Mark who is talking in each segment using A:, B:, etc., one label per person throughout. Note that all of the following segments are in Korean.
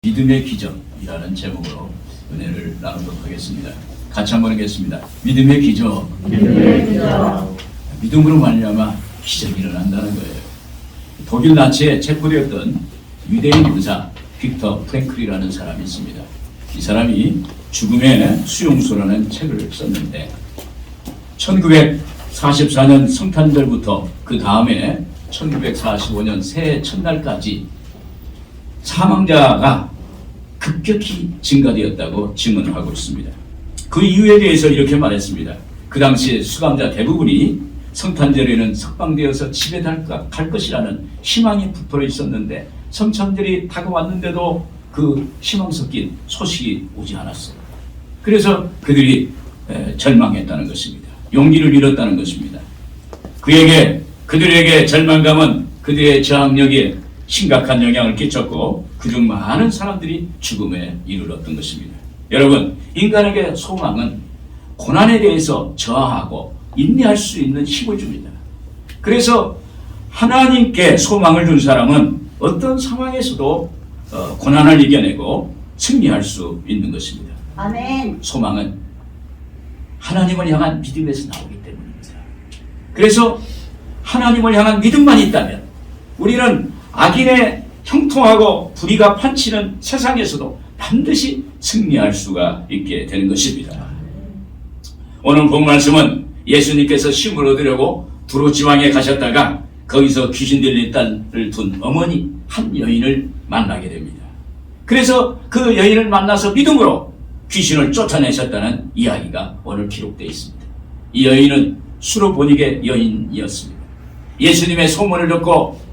A: 믿음의 기적이라는 제목으로 은혜를 나누도록 하겠습니다. 같이 한번 하겠습니다. 믿음의 기적. 믿음으로 말미암아 기적이 일어난다는 거예요. 독일 나치에 체포되었던 유대인 의사 빅터 프랭클이라는 사람이 있습니다. 이 사람이 죽음의 수용소라는 책을 썼는데 1944년 성탄절부터 그 다음에 1945년 새해 첫날까지 사망자가 급격히 증가되었다고 증언하고 있습니다. 그 이유에 대해서 이렇게 말했습니다. 그 당시 수감자 대부분이 성탄절에는 석방되어서 집에 갈 것이라는 희망이 부풀어 있었는데 성탄절이 다가왔는데도 그 희망 섞인 소식이 오지 않았어요. 그래서 그들이 절망했다는 것입니다. 용기를 잃었다는 것입니다. 그들에게 절망감은 그들의 저항력에 심각한 영향을 끼쳤고 그중 많은 사람들이 죽음에 이르렀던 것입니다. 여러분, 인간에게 소망은 고난에 대해서 저항하고 인내할 수 있는 힘을 줍니다. 그래서 하나님께 소망을 둔 사람은 어떤 상황에서도 고난을 이겨내고 승리할 수 있는 것입니다.
B: 아멘.
A: 소망은 하나님을 향한 믿음에서 나오기 때문입니다. 그래서 하나님을 향한 믿음만 있다면 우리는 악인의 형통하고 불의가 판치는 세상에서도 반드시 승리할 수가 있게 되는 것입니다. 오늘 본 말씀은 예수님께서 쉼을 얻으려고 두로지방에 가셨다가 거기서 귀신 들린 딸을 둔 어머니 한 여인을 만나게 됩니다. 그래서 그 여인을 만나서 믿음으로 귀신을 쫓아내셨다는 이야기가 오늘 기록되어 있습니다. 이 여인은 수로보닉의 여인이었습니다. 예수님의 소문을 듣고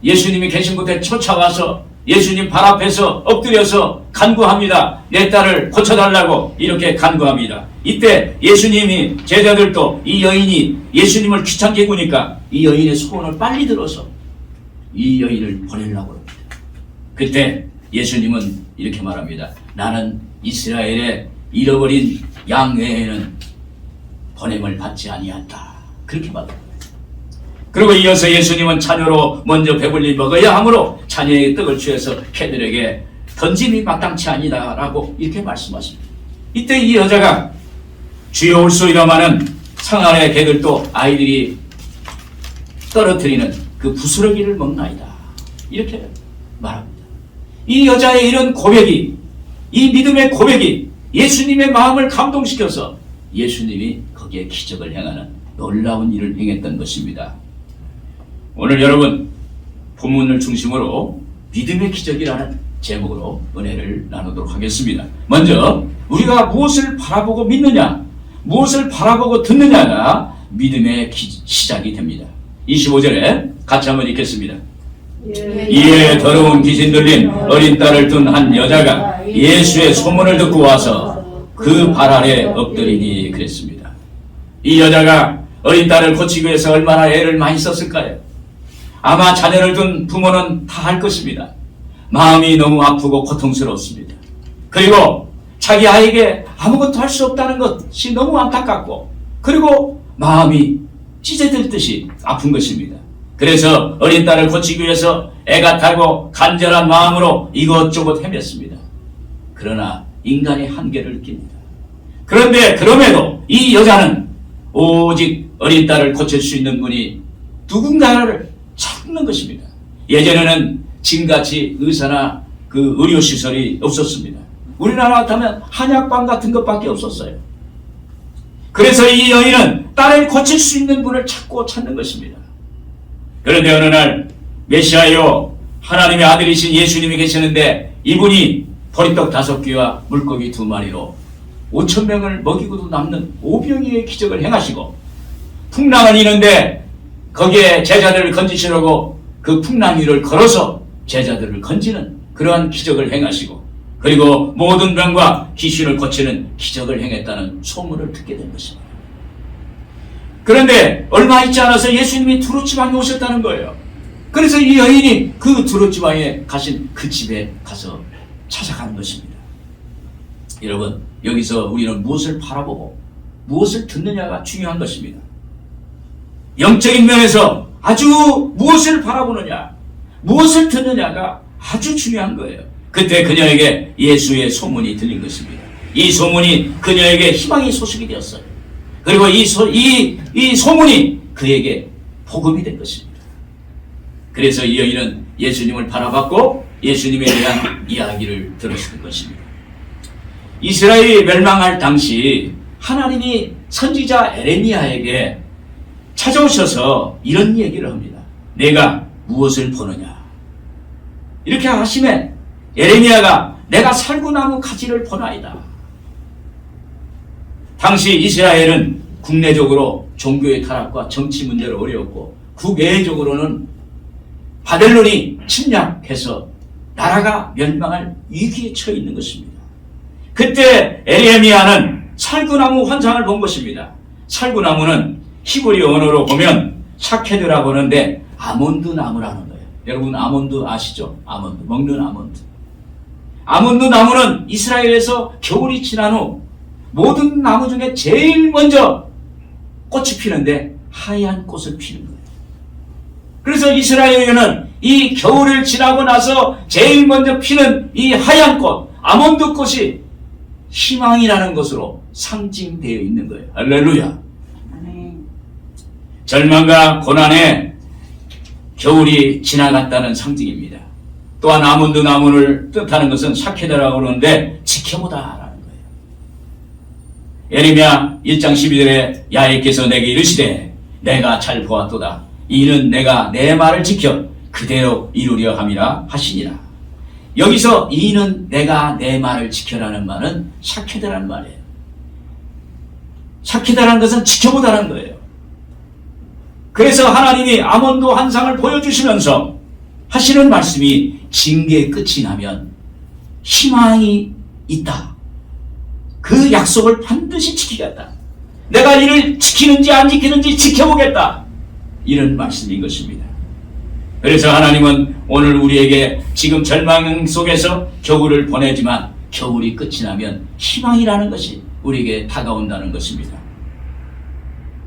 A: 예수님이 계신 곳에 쫓아가서 예수님 발 앞에서 엎드려서 간구합니다. 내 딸을 고쳐달라고 이렇게 간구합니다. 이때 예수님이 제자들도 이 여인이 예수님을 귀찮게 구니까 이 여인의 소원을 빨리 들어서 이 여인을 보내려고 합니다. 그때 예수님은 이렇게 말합니다. 나는 이스라엘의 잃어버린 양 외에는 보냄을 받지 아니한다. 그렇게 말합니다. 그리고 이어서 예수님은 자녀로 먼저 배불리 먹어야 하므로 자녀의 떡을 취해서 개들에게 던짐이 마땅치 아니다라고 이렇게 말씀하십니다. 이때 이 여자가 주여 올소이다마는 상 아래 개들도 아이들이 떨어뜨리는 그 부스러기를 먹나이다. 이렇게 말합니다. 이 여자의 이런 고백이, 이 믿음의 고백이 예수님의 마음을 감동시켜서 예수님이 거기에 기적을 행하는 놀라운 일을 행했던 것입니다. 오늘 여러분 본문을 중심으로 믿음의 기적이라는 제목으로 은혜를 나누도록 하겠습니다. 먼저 우리가 무엇을 바라보고 믿느냐, 무엇을 바라보고 듣느냐가 믿음의 시작이 됩니다. 25절에 같이 한번 읽겠습니다. 이에 더러운 귀신 들린 어린 딸을 둔 한 여자가 예수의 소문을 듣고 와서 그 발 아래 엎드리니 그랬습니다. 이 여자가 어린 딸을 고치기 위해서 얼마나 애를 많이 썼을까요? 아마 자녀를 둔 부모는 다 할 것입니다. 마음이 너무 아프고 고통스럽습니다. 그리고 자기 아이에게 아무것도 할 수 없다는 것이 너무 안타깝고 그리고 마음이 찢어질 듯이 아픈 것입니다. 그래서 어린 딸을 고치기 위해서 애가 타고 간절한 마음으로 이것저것 헤맸습니다. 그러나 인간의 한계를 느낍니다. 그런데 그럼에도 이 여자는 오직 어린 딸을 고칠 수 있는 분이 누군가를 찾는 것입니다. 예전에는 지금같이 의사나 그 의료시설이 없었습니다. 우리나라 같으면 한약방 같은 것밖에 없었어요. 그래서 이 여인은 딸을 고칠 수 있는 분을 찾는 것입니다. 그런데 어느 날 메시아요 하나님의 아들이신 예수님이 계시는데 이분이 보리떡 5개와 물고기 2마리로 5,000명을 먹이고도 남는 오병이의 기적을 행하시고 풍랑을 이는데 거기에 제자들을 건지시려고 그 풍랑 위를 걸어서 제자들을 건지는 그러한 기적을 행하시고 그리고 모든 병과 귀신을 고치는 기적을 행했다는 소문을 듣게 된 것입니다. 그런데 얼마 있지 않아서 예수님이 두로지방에 오셨다는 거예요. 그래서 이 여인이 그 두로지방에 가신 그 집에 가서 찾아가는 것입니다. 여러분, 여기서 우리는 무엇을 바라보고 무엇을 듣느냐가 중요한 것입니다. 영적인 면에서 아주 무엇을 바라보느냐, 무엇을 듣느냐가 아주 중요한 거예요. 그때 그녀에게 예수의 소문이 들린 것입니다. 이 소문이 그녀에게 희망의 소식이 되었어요. 그리고 이 소문이 그에게 복음이 된 것입니다. 그래서 이 여인은 예수님을 바라봤고 예수님에 대한 이야기를 들었을 것입니다. 이스라엘이 멸망할 당시 하나님이 선지자 에레미야에게 찾아오셔서 이런 얘기를 합니다. 내가 무엇을 보느냐? 이렇게 하시면 에레미야가 내가 살구나무 가지를 보나이다. 당시 이스라엘은 국내적으로 종교의 타락과 정치 문제로 어려웠고 국외적으로는 바벨론이 침략해서 나라가 멸망할 위기에 처해 있는 것입니다. 그때 에레미야는 살구나무 환상을 본 것입니다. 살구나무는 히브리 언어로 보면 샤케드라고 하는데 아몬드 나무라는 거예요. 여러분 아몬드 아시죠? 아몬드, 먹는 아몬드. 아몬드 나무는 이스라엘에서 겨울이 지난 후 모든 나무 중에 제일 먼저 꽃이 피는데 하얀 꽃을 피는 거예요. 그래서 이스라엘에는 이 겨울을 지나고 나서 제일 먼저 피는 이 하얀 꽃, 아몬드 꽃이 희망이라는 것으로 상징되어 있는 거예요. 할렐루야. 절망과 고난의 겨울이 지나갔다는 상징입니다. 또한 아몬드 나무를 뜻하는 것은 샤케다라고 그러는데 지켜보다라는 거예요. 예레미야 1장 12절에 야훼께서 내게 이르시되 내가 잘 보았도다. 이는 내가 내 말을 지켜 그대로 이루려 함이라 하시니라. 여기서 이는 내가 내 말을 지켜라는 말은 샤케다라는 말이에요. 샤케다라는 것은 지켜보다라는 거예요. 그래서 하나님이 아몬드 환상을 보여주시면서 하시는 말씀이 징계의 끝이 나면 희망이 있다. 그 약속을 반드시 지키겠다. 내가 이를 지키는지 안 지키는지 지켜보겠다. 이런 말씀인 것입니다. 그래서 하나님은 오늘 우리에게 지금 절망 속에서 겨울을 보내지만 겨울이 끝이 나면 희망이라는 것이 우리에게 다가온다는 것입니다.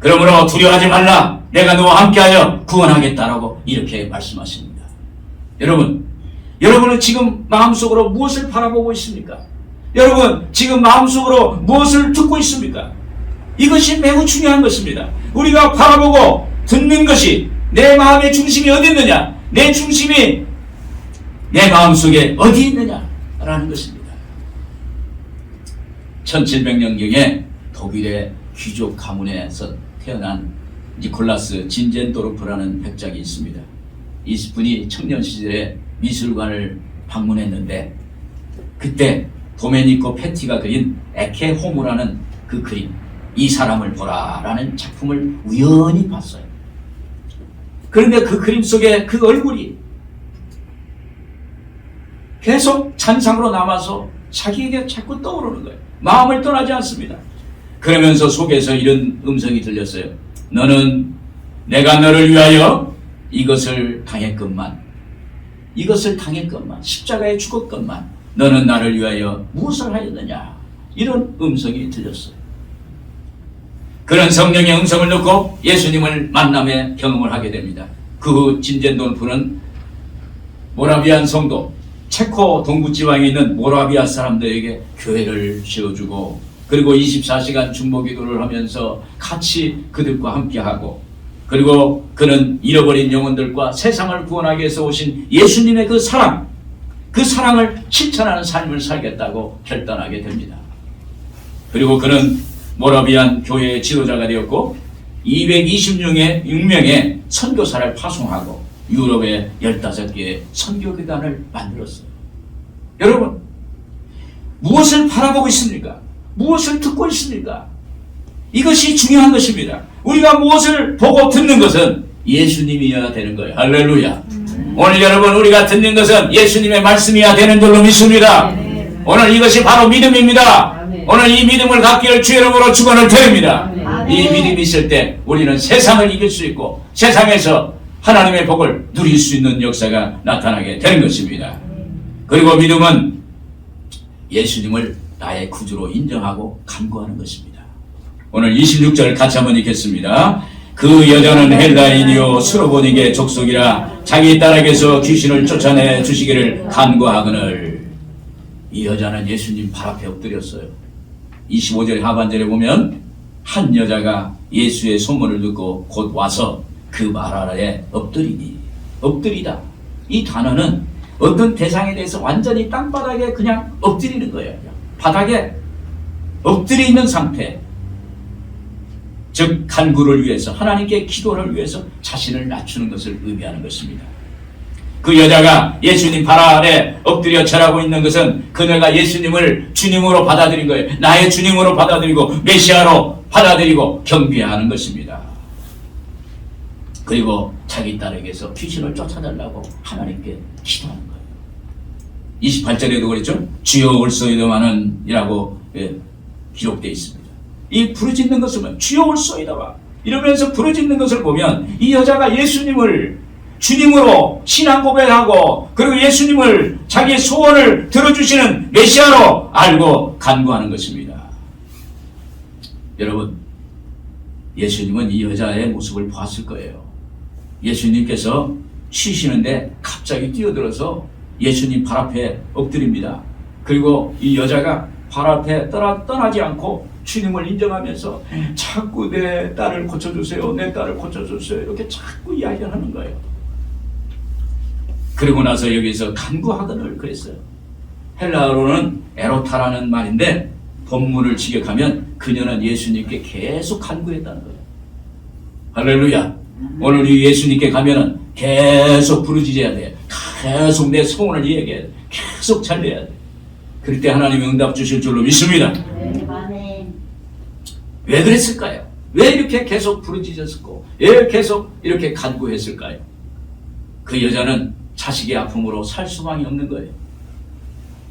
A: 그러므로 두려워하지 말라. 내가 너와 함께하여 구원하겠다라고 이렇게 말씀하십니다. 여러분은 지금 마음속으로 무엇을 바라보고 있습니까? 여러분 지금 마음속으로 무엇을 듣고 있습니까? 이것이 매우 중요한 것입니다. 우리가 바라보고 듣는 것이 내 마음의 중심이 어디 있느냐, 내 중심이 내 마음속에 어디 있느냐라는 것입니다. 1700년경에 독일의 귀족 가문에서 태어난 니콜라스 진젠도르프라는 백작이 있습니다. 이분이 청년 시절에 미술관을 방문했는데 그때 도메니코 페티가 그린 에케 호모라는 그 그림, 이 사람을 보라라는 작품을 우연히 봤어요. 그런데 그 그림 속에 그 얼굴이 계속 잔상으로 남아서 자기에게 자꾸 떠오르는 거예요. 마음을 떠나지 않습니다. 그러면서 속에서 이런 음성이 들렸어요. 너는 내가 너를 위하여 이것을 당했건만, 십자가에 죽었건만 너는 나를 위하여 무엇을 하였느냐, 이런 음성이 들렸어요. 그런 성령의 음성을 듣고 예수님을 만남의 경험을 하게 됩니다. 그 후 진젠도르프는 모라비안 성도, 체코 동부지방에 있는 모라비아 사람들에게 교회를 세워주고, 그리고 24시간 중보기도를 하면서 같이 그들과 함께하고, 그리고 그는 잃어버린 영혼들과 세상을 구원하기 위해서 오신 예수님의 그 사랑을 실천하는 삶을 살겠다고 결단하게 됩니다. 그리고 그는 모라비안 교회의 지도자가 되었고 226명의 선교사를 파송하고 유럽의 15개의 선교기관을 만들었어요. 여러분, 무엇을 바라보고 있습니까? 무엇을 듣고 있습니까? 이것이 중요한 것입니다. 우리가 무엇을 보고 듣는 것은 예수님이어야 되는 거예요. 할렐루야. 오늘 여러분, 우리가 듣는 것은 예수님의 말씀이어야 되는 줄로 믿습니다. 오늘 이것이 바로 믿음입니다. 오늘 이 믿음을 갖기를 주의 이름으로 축원을 드립니다. 이 믿음이 있을 때 우리는 세상을 이길 수 있고 세상에서 하나님의 복을 누릴 수 있는 역사가 나타나게 되는 것입니다. 그리고 믿음은 예수님을 나의 구주로 인정하고 간구하는 것입니다. 오늘 26절 같이 한번 읽겠습니다. 그 여자는 헬라인이요 수로보닉의 족속이라 자기 딸에게서 귀신을 쫓아내 주시기를 간구하거늘. 이 여자는 예수님 발 앞에 엎드렸어요. 25절 하반절에 보면 한 여자가 예수의 소문을 듣고 곧 와서 그 말 아래에 엎드리니, 엎드리다. 이 단어는 어떤 대상에 대해서 완전히 땅바닥에 그냥 엎드리는 거예요. 바닥에 엎드려 있는 상태. 즉 간구를 위해서, 하나님께 기도를 위해서 자신을 낮추는 것을 의미하는 것입니다. 그 여자가 예수님 발 아래 엎드려 절하고 있는 것은 그녀가 예수님을 주님으로 받아들인 거예요. 나의 주님으로 받아들이고 메시아로 받아들이고 경배하는 것입니다. 그리고 자기 딸에게서 귀신을 쫓아달라고 하나님께 기도하는 거예요. 28절에도 그랬죠. 주여 올소이다마는 이라고 기록되어 있습니다. 이 부르짖는 것은 주여 올소이다마 이러면서 부르짖는 것을 보면 이 여자가 예수님을 주님으로 신앙 고백하고 그리고 예수님을 자기의 소원을 들어주시는 메시아로 알고 간구하는 것입니다. 여러분, 예수님은 이 여자의 모습을 보았을 거예요. 예수님께서 쉬시는데 갑자기 뛰어들어서 예수님 발 앞에 엎드립니다. 그리고 이 여자가 발 앞에 떠나지 않고 주님을 인정하면서 자꾸 내 딸을 고쳐주세요. 내 딸을 고쳐주세요. 이렇게 자꾸 이야기를 하는 거예요. 그리고 나서 여기서 간구하거늘 그랬어요. 헬라어로는 에로타라는 말인데 본문을 직역하면 그녀는 예수님께 계속 간구했다는 거예요. 할렐루야. 오늘 이 예수님께 가면은 계속 부르짖어야 돼. 계속 내 소원을 이야기해야 돼. 계속 잘돼야 돼. 그럴 때 하나님이 응답 주실 줄로 믿습니다. 왜 그랬을까요? 왜 이렇게 계속 부르짖었고 왜 계속 이렇게 간구했을까요? 그 여자는 자식의 아픔으로 살 수밖에 없는 거예요.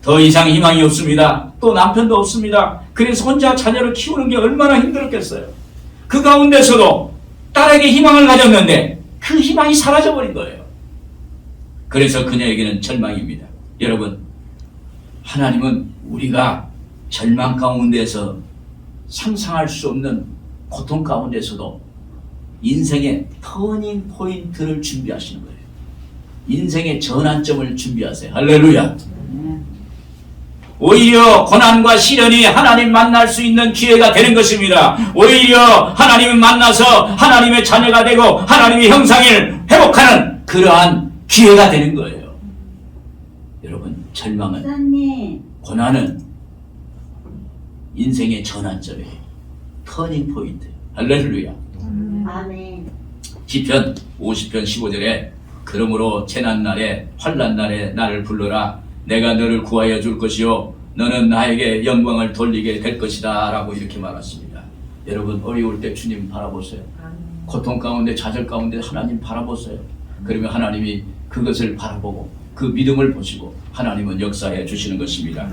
A: 더 이상 희망이 없습니다. 또 남편도 없습니다. 그래서 혼자 자녀를 키우는 게 얼마나 힘들었겠어요. 그 가운데서도 딸에게 희망을 가졌는데 그 희망이 사라져버린 거예요. 그래서 그녀에게는 절망입니다. 여러분, 하나님은 우리가 절망 가운데서 상상할 수 없는 고통 가운데서도 인생의 터닝 포인트를 준비하시는 거예요. 인생의 전환점을 준비하세요. 할렐루야. 오히려 고난과 시련이 하나님 만날 수 있는 기회가 되는 것입니다. 오히려 하나님을 만나서 하나님의 자녀가 되고 하나님의 형상을 회복하는 그러한 기회가 되는 거예요. 여러분, 절망은, 고난은 인생의 전환점이에요. 터닝 포인트. 할렐루야.
B: 아멘.
A: 시편 50편 15절에 그러므로 재난날에 환난날에 나를 불러라. 내가 너를 구하여 줄 것이요 너는 나에게 영광을 돌리게 될 것이다 라고 이렇게 말했습니다. 여러분, 어려울 때 주님 바라보세요. 고통 가운데 좌절 가운데 하나님 바라보세요. 그러면 하나님이 그것을 바라보고 그 믿음을 보시고 하나님은 역사해 주시는 것입니다.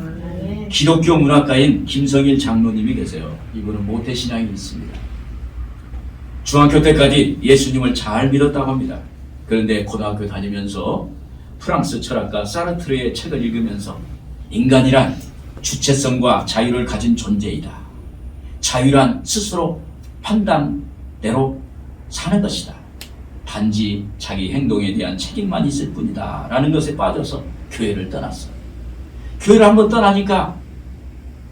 A: 기독교 문학가인 김성일 장로님이 계세요. 이분은 모태신앙이 있습니다. 중학교 때까지 예수님을 잘 믿었다고 합니다. 그런데 고등학교 다니면서 프랑스 철학가 사르트르의 책을 읽으면서 인간이란 주체성과 자유를 가진 존재이다. 자유란 스스로 판단대로 사는 것이다. 단지 자기 행동에 대한 책임만 있을 뿐이다 라는 것에 빠져서 교회를 떠났어요. 교회를 한번 떠나니까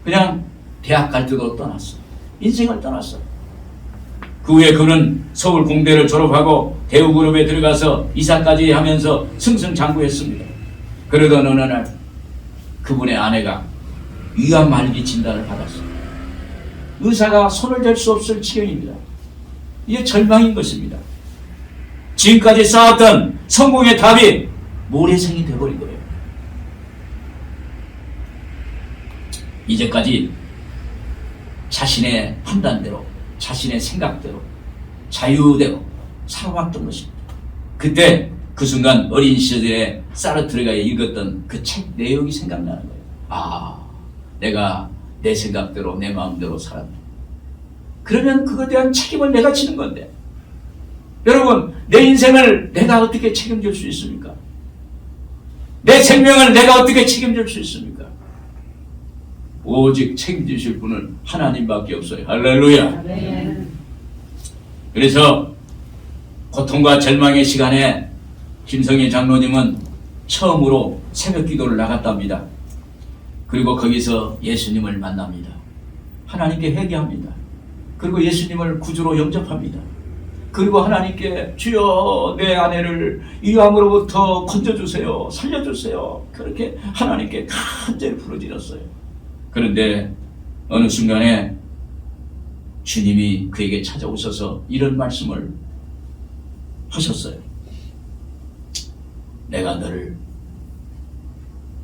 A: 그냥 대학 갈 때도 떠났어요. 인생을 떠났어요. 그 후에 그는 서울 공대를 졸업하고 대우그룹에 들어가서 이사까지 하면서 승승장구했습니다. 그러던 어느 날 그분의 아내가 위암 말기 진단을 받았어요. 의사가 손을 댈 수 없을 지경입니다. 이게 절망인 것입니다. 지금까지 쌓았던 성공의 답이 모래생이 되어버린 거예요. 이제까지 자신의 판단대로 자신의 생각대로 자유대로 살아왔던 것입니다. 그때 그 순간 어린 시절에 사르트르가 읽었던 그 책 내용이 생각나는 거예요. 아, 내가 내 생각대로 내 마음대로 살았네. 그러면 그것에 대한 책임을 내가 지는 건데, 여러분, 내 인생을 내가 어떻게 책임질 수 있습니까? 내 생명을 내가 어떻게 책임질 수 있습니까? 오직 책임지실 분은 하나님밖에 없어요. 할렐루야.
B: 네.
A: 그래서 고통과 절망의 시간에 김성희 장로님은 처음으로 새벽 기도를 나갔답니다. 그리고 거기서 예수님을 만납니다. 하나님께 회개합니다. 그리고 예수님을 구주로 영접합니다. 그리고 하나님께 주여 내 아내를 이 암으로부터 건져주세요. 살려주세요. 그렇게 하나님께 간절히 부르짖었어요. 그런데 어느 순간에 주님이 그에게 찾아오셔서 이런 말씀을 하셨어요. 내가 너를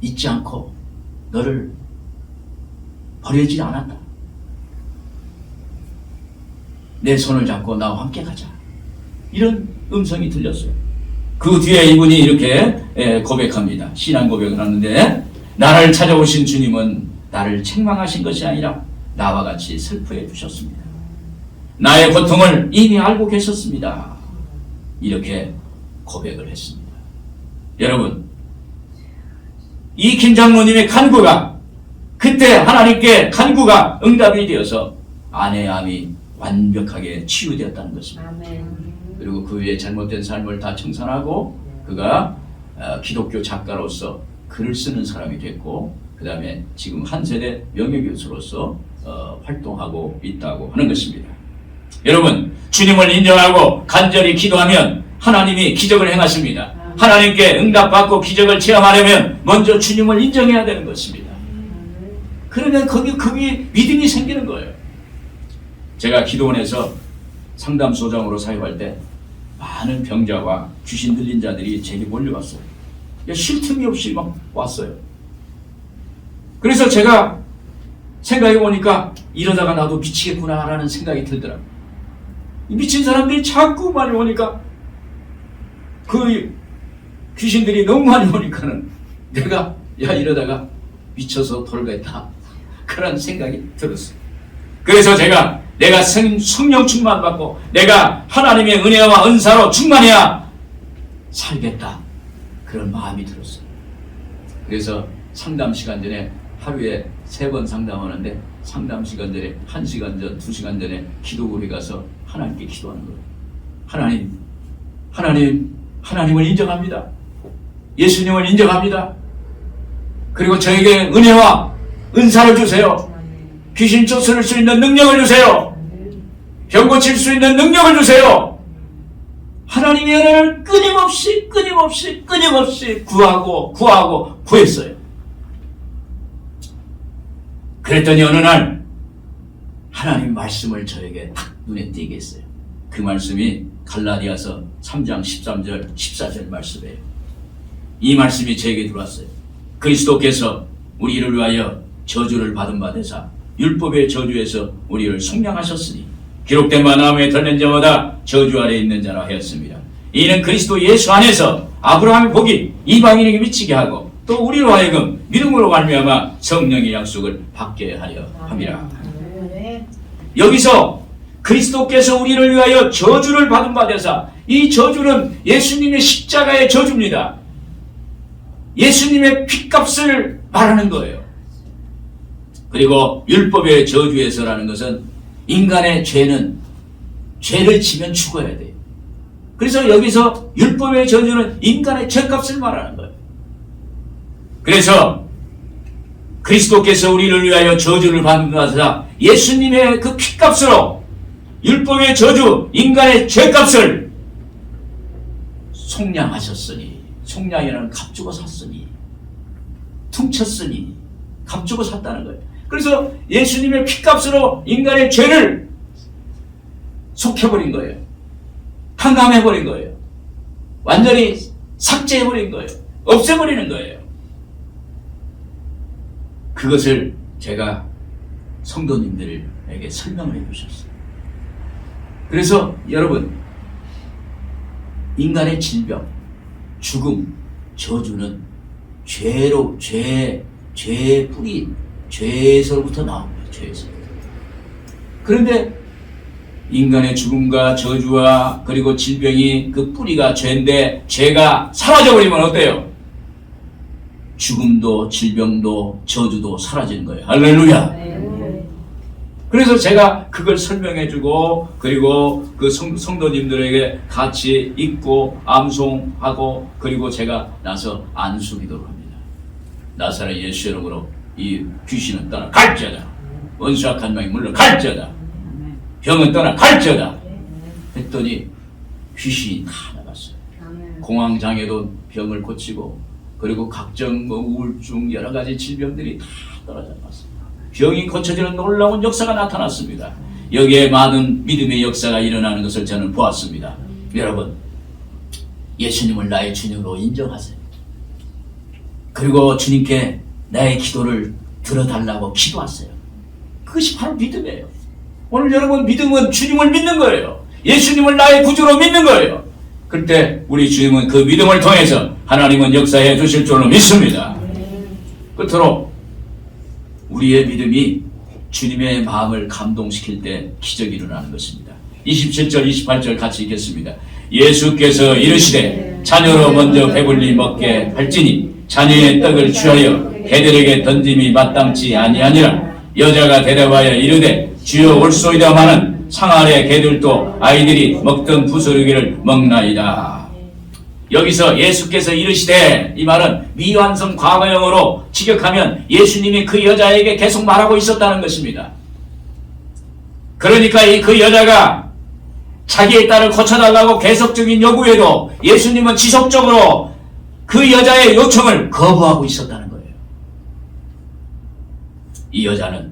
A: 잊지 않고 너를 버리지 않았다. 내 손을 잡고 나와 함께 가자. 이런 음성이 들렸어요. 그 뒤에 이분이 이렇게 고백합니다. 신앙 고백을 하는데, 나를 찾아오신 주님은 나를 책망하신 것이 아니라 나와 같이 슬퍼해 주셨습니다. 나의 고통을 이미 알고 계셨습니다. 이렇게 고백을 했습니다. 여러분, 이 김장로님의 간구가, 그때 하나님께 간구가 응답이 되어서 아내의 암이 완벽하게 치유되었다는 것입니다.
B: 아멘.
A: 그리고 그 위에 잘못된 삶을 다 청산하고 그가 기독교 작가로서 글을 쓰는 사람이 됐고, 그 다음에 지금 한 세대 명예교수로서 활동하고 있다고 하는 것입니다. 여러분, 주님을 인정하고 간절히 기도하면 하나님이 기적을 행하십니다. 하나님께 응답받고 기적을 체험하려면 먼저 주님을 인정해야 되는 것입니다. 그러면 거기 믿음이 생기는 거예요. 제가 기도원에서 상담소장으로 사역할 때 많은 병자와 귀신 들린 자들이 제게 몰려왔어요. 쉴 틈이 없이 막 왔어요. 그래서 제가 생각해 보니까 이러다가 나도 미치겠구나라는 생각이 들더라고요. 미친 사람들이 자꾸 많이 오니까, 그 귀신들이 너무 많이 오니까는 내가 이러다가 미쳐서 돌겠다, 그런 생각이 들었어요. 그래서 내가 성령 충만 받고 내가 하나님의 은혜와 은사로 충만해야 살겠다, 그런 마음이 들었어요. 그래서 상담 시간 전에 하루에 3번 상담하는데, 상담 시간 전에 1시간 전, 2시간 전에 기도국에 가서 하나님께 기도하는 거예요. 하나님을 인정합니다. 예수님을 인정합니다. 그리고 저에게 은혜와 은사를 주세요. 귀신 쫓을 수 있는 능력을 주세요. 병 고칠 수 있는 능력을 주세요. 하나님의 은혜를 끊임없이 구했어요. 그랬더니 어느 날 하나님 말씀을 저에게 딱 눈에 띄게 했어요. 그 말씀이 갈라디아서 3장 13절 14절 말씀이에요. 이 말씀이 저에게 들어왔어요. 그리스도께서 우리를 위하여 저주를 받은 바 되사 율법의 저주에서 우리를 속량하셨으니 기록된 바 마음에 들는 자마다 저주 아래 있는 자라 하였습니다. 이는 그리스도 예수 안에서 아브라함의 복이 이방인에게 미치게 하고 또 우리로 하여금 믿음으로 말미암아 성령의 약속을 받게 하려 함이라. 여기서 그리스도께서 우리를 위하여 저주를 받은 바 되사, 이 저주는 예수님의 십자가의 저주입니다. 예수님의 핏값을 말하는 거예요. 그리고 율법의 저주에서라는 것은 인간의 죄를 지면 죽어야 돼요. 그래서 여기서 율법의 저주는 인간의 죄값을 말하는 거예요. 그래서 그리스도께서 우리를 위하여 저주를 받은 것이라, 예수님의 그 핏값으로 율법의 저주, 인간의 죄값을 속량하셨으니, 속량이라는 값주고 샀으니, 퉁쳤으니, 값주고 샀다는 거예요. 그래서 예수님의 핏값으로 인간의 죄를 속해버린 거예요. 탕감해버린 거예요. 완전히 삭제해버린 거예요. 없애버리는 거예요. 그것을 제가 성도님들에게 설명을 해주셨어요. 그래서 여러분, 인간의 질병, 죽음, 저주는 죄의 뿌리, 죄에서부터 나온 거예요. 죄에서부터. 그런데 인간의 죽음과 저주와 그리고 질병이 그 뿌리가 죄인데, 죄가 사라져버리면 어때요? 죽음도 질병도 저주도 사라지는 거예요. 할렐루야. 그래서 제가 그걸 설명해주고, 그리고 그 성도님들에게 같이 읽고 암송하고, 그리고 제가 나서 안수기도를 합니다. 나사렛 예수 이름으로 이 귀신은 떠나 갈지어다. 원수악한 영이 물러갈지어다. 병은 떠나 갈지어다. 했더니 귀신이 다 나갔어요. 공황장애도 병을 고치고, 그리고 각종 우울증 여러 가지 질병들이 다 떨어져 나갔습니다. 병이 고쳐지는 놀라운 역사가 나타났습니다. 여기에 많은 믿음의 역사가 일어나는 것을 저는 보았습니다. 여러분, 예수님을 나의 주님으로 인정하세요. 그리고 주님께 나의 기도를 들어달라고 기도하세요. 그것이 바로 믿음이에요. 오늘 여러분, 믿음은 주님을 믿는 거예요. 예수님을 나의 구주로 믿는 거예요. 그때 우리 주님은 그 믿음을 통해서 하나님은 역사해 주실 줄로 믿습니다. 끝으로 우리의 믿음이 주님의 마음을 감동시킬 때 기적이 일어나는 것입니다. 27절 28절 같이 읽겠습니다. 예수께서 이르시되 자녀로 먼저 배불리 먹게 할지니 자녀의 떡을 취하여 개들에게 던짐이 마땅치 아니하니라. 여자가 대답하여 이르되 주여 올소이다마는 상 아래 개들도 아이들이 먹던 부스러기를 먹나이다. 여기서 예수께서 이르시되, 이 말은 미완성 과거형으로 직역하면 예수님이 그 여자에게 계속 말하고 있었다는 것입니다. 그러니까 그 여자가 자기의 딸을 고쳐달라고 계속적인 요구에도 예수님은 지속적으로 그 여자의 요청을 거부하고 있었다는 거예요. 이 여자는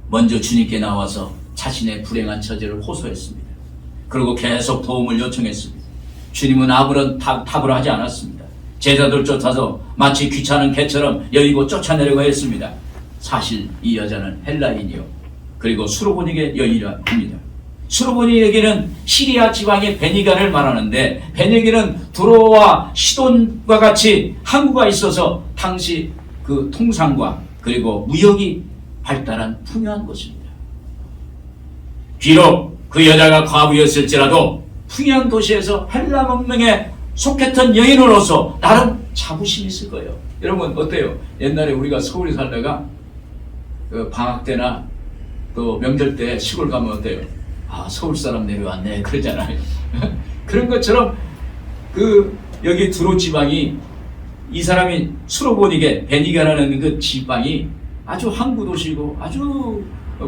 A: 먼저 주님께 나와서 자신의 불행한 처지를 호소했습니다. 그리고 계속 도움을 요청했습니다. 주님은 아무런 답을 하지 않았습니다. 제자들 쫓아서 마치 귀찮은 개처럼 여의고 쫓아내려고 했습니다. 사실 이 여자는 헬라인이요, 그리고 수로보닉의 여인이라 합니다. 수로보닉에게는 시리아 지방의 베니가를 말하는데, 베니가는 두로와 시돈과 같이 항구가 있어서 당시 그 통상과 그리고 무역이 발달한 풍요한 곳입니다. 비록 그 여자가 과부였을지라도 풍요한 도시에서 헬라 문명에 속했던 여인으로서 나름 자부심이 있을 거예요. 여러분 어때요? 옛날에 우리가 서울에 살다가 그 방학 때나 또 명절 때 시골 가면 어때요? 아, 서울 사람 내려왔네 그러잖아요. 그런 것처럼 그 여기 두로 지방이, 이 사람이 수로보닉의 베니가라는 그 지방이 아주 항구 도시고 아주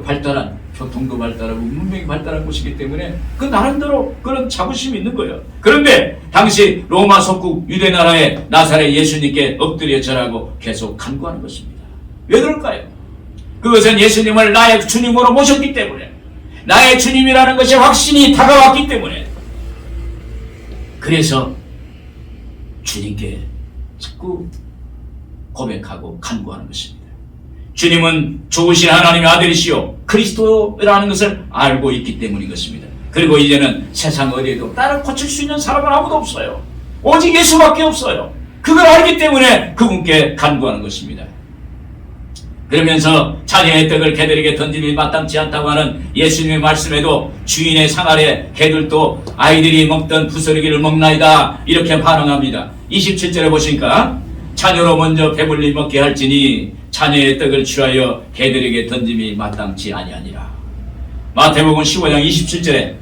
A: 발달한, 교통도 발달하고 문명이 발달한 곳이기 때문에 그 나름대로 그런 자부심이 있는 거예요. 그런데 당시 로마 속국 유대 나라의 나사렛 예수님께 엎드려 절하고 계속 간구하는 것입니다. 왜 그럴까요? 그것은 예수님을 나의 주님으로 모셨기 때문에, 나의 주님이라는 것이 확신이 다가왔기 때문에, 그래서 주님께 자꾸 고백하고 간구하는 것입니다. 주님은 좋으신 하나님의 아들이시요 그리스도라는 것을 알고 있기 때문인 것입니다. 그리고 이제는 세상 어디에도 나를 고칠 수 있는 사람은 아무도 없어요. 오직 예수밖에 없어요. 그걸 알기 때문에 그분께 간구하는 것입니다. 그러면서 자녀의 떡을 개들에게 던짐이 마땅치 않다고 하는 예수님의 말씀에도 주인의 상 아래 개들도 아이들이 먹던 부스러기를 먹나이다 이렇게 반응합니다. 27절에 보시니까 자녀로 먼저 배불리 먹게 할지니 자녀의 떡을 취하여 개들에게 던짐이 마땅치 아니하니라. 마태복음 15장 27절에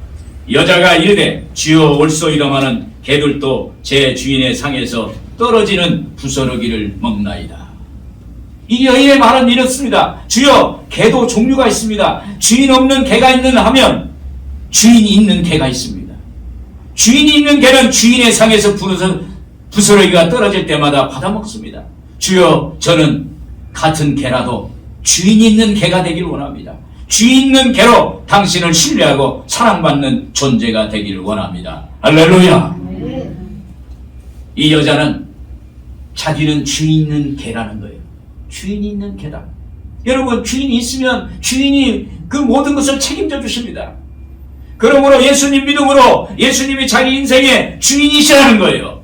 A: 여자가 이르되 주여 올소이다마는 개들도 제 주인의 상에서 떨어지는 부스러기를 먹나이다. 이 여인의 말은 이렇습니다. 주여, 개도 종류가 있습니다. 주인 없는 개가 있는 하면 주인이 있는 개가 있습니다. 주인이 있는 개는 주인의 상에서 부스러기가 떨어질 때마다 받아먹습니다. 주여, 저는 같은 개라도 주인이 있는 개가 되길 원합니다. 주인 있는 개로 당신을 신뢰하고 사랑받는 존재가 되길 원합니다. 할렐루야. 이 여자는 자기는 주인 있는 개라는 거예요. 주인이 있는 개다. 여러분, 주인이 있으면 주인이 그 모든 것을 책임져 주십니다. 그러므로 예수님 믿음으로 예수님이 자기 인생의 주인이시라는 거예요.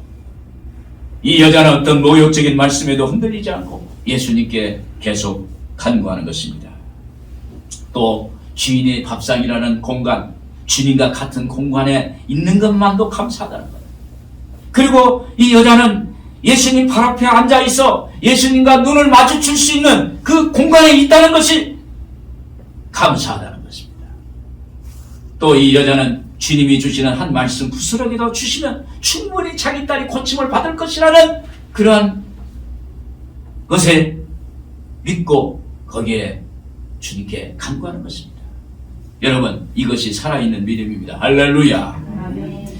A: 이 여자는 어떤 모욕적인 말씀에도 흔들리지 않고 예수님께 계속 간구하는 것입니다. 또 주인의 밥상이라는 공간, 주님과 같은 공간에 있는 것만도 감사하다는 거예요. 그리고 이 여자는 예수님 발 앞에 앉아 있어 예수님과 눈을 마주칠 수 있는 그 공간에 있다는 것이 감사하다는 것입니다. 또 이 여자는 주님이 주시는 한 말씀 부스러기도 주시면 충분히 자기 딸이 고침을 받을 것이라는 그러한 것에 믿고 거기에 주님께 간구하는 것입니다. 여러분, 이것이 살아있는 믿음입니다. 할렐루야.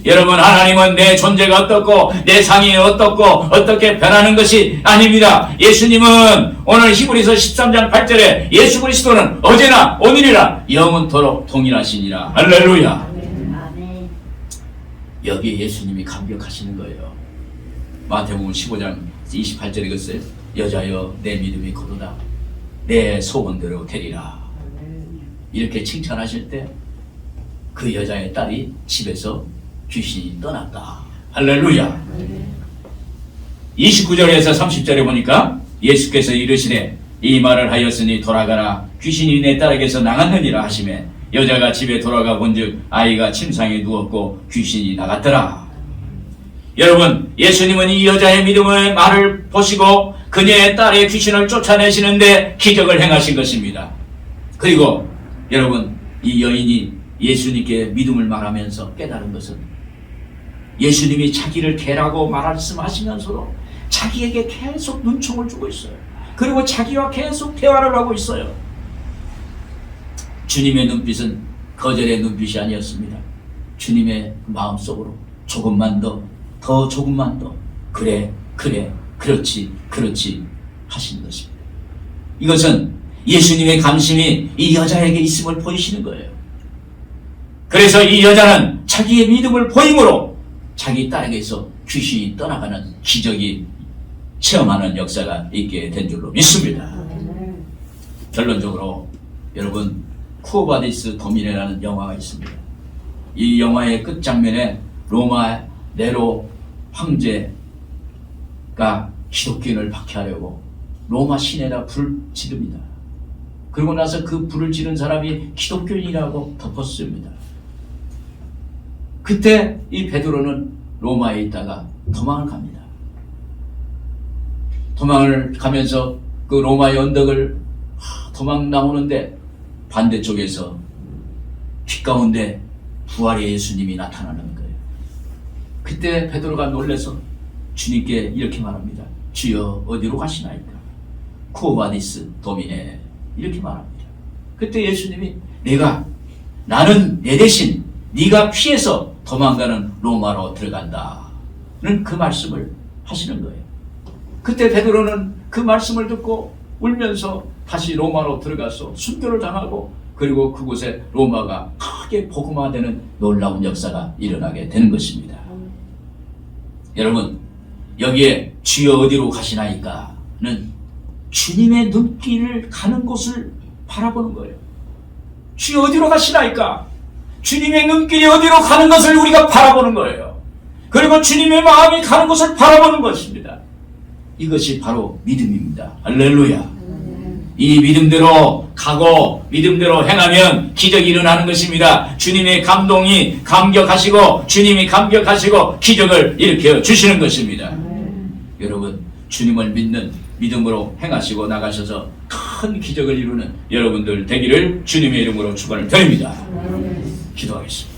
A: 여러분, 하나님은 내 존재가 어떻고 내 상이 어떻고 어떻게 변하는 것이 아닙니다. 예수님은 오늘 히브리서 13장 8절에 예수 그리스도는 어제나 오늘이라 영원토록 동일하시니라. 할렐루야. 여기에 예수님이 감격하시는 거예요. 마태복음 15장 28절에 그랬어요. 여자여 내 믿음이 거두다 내 소원대로 되리라. 이렇게 칭찬하실 때 그 여자의 딸이 집에서 귀신이 떠났다. 할렐루야. 29절에서 30절에 보니까 예수께서 이르시되 이 말을 하였으니 돌아가라 귀신이 내 딸에게서 나갔느니라 하시매 여자가 집에 돌아가 본즉 아이가 침상에 누웠고 귀신이 나갔더라. 여러분, 예수님은 이 여자의 믿음의 말을 보시고 그녀의 딸의 귀신을 쫓아내시는데 기적을 행하신 것입니다. 그리고 여러분, 이 여인이 예수님께 믿음을 말하면서 깨달은 것은 예수님이 자기를 개라고 말씀하시면서도 자기에게 계속 눈총을 주고 있어요. 그리고 자기와 계속 대화를 하고 있어요. 주님의 눈빛은 거절의 눈빛이 아니었습니다. 주님의 마음속으로 조금만 더 조금만 더 그래 그렇지 하시는 것입니다. 이것은 예수님의 감심이 이 여자에게 있음을 보이시는 거예요. 그래서 이 여자는 자기의 믿음을 보임으로 자기 딸에게서 귀신이 떠나가는 기적이 체험하는 역사가 있게 된 줄로 믿습니다. 결론적으로 여러분, 쿠오바디스 도미네라는 영화가 있습니다. 이 영화의 끝장면에 로마 네로 황제가 기독교인을 박해하려고 로마 시내에다 불을 지릅니다. 그러고 나서 그 불을 지른 사람이 기독교인이라고 덮었습니다. 그때 이 베드로는 로마에 있다가 도망을 갑니다. 도망을 가면서 그 로마의 언덕을 도망 나오는데 반대쪽에서 빛 가운데 부활의 예수님이 나타나는 거예요. 그때 베드로가 놀라서 주님께 이렇게 말합니다. 주여 어디로 가시나이까? 쿠오바디스 도미네 이렇게 말합니다. 그때 예수님이 나는 내 대신 네가 피해서 도망가는 로마로 들어간다는 그 말씀을 하시는 거예요. 그때 베드로는 그 말씀을 듣고 울면서 다시 로마로 들어가서 순교를 당하고 그리고 그곳에 로마가 크게 복음화되는 놀라운 역사가 일어나게 되는 것입니다. 여러분, 여기에 주여 어디로 가시나이까는 주님의 눈길을 가는 곳을 바라보는 거예요. 주여 어디로 가시나이까? 주님의 눈길이 어디로 가는 것을 우리가 바라보는 거예요. 그리고 주님의 마음이 가는 곳을 바라보는 것입니다. 이것이 바로 믿음입니다. 할렐루야. 이 믿음대로 가고 믿음대로 행하면 기적이 일어나는 것입니다. 주님의 감격하시고 주님이 감격하시고 기적을 일으켜 주시는 것입니다. 여러분, 주님을 믿는 믿음으로 행하시고 나가셔서 큰 기적을 이루는 여러분들 되기를 주님의 이름으로 축원을 드립니다. 기도하겠습니다.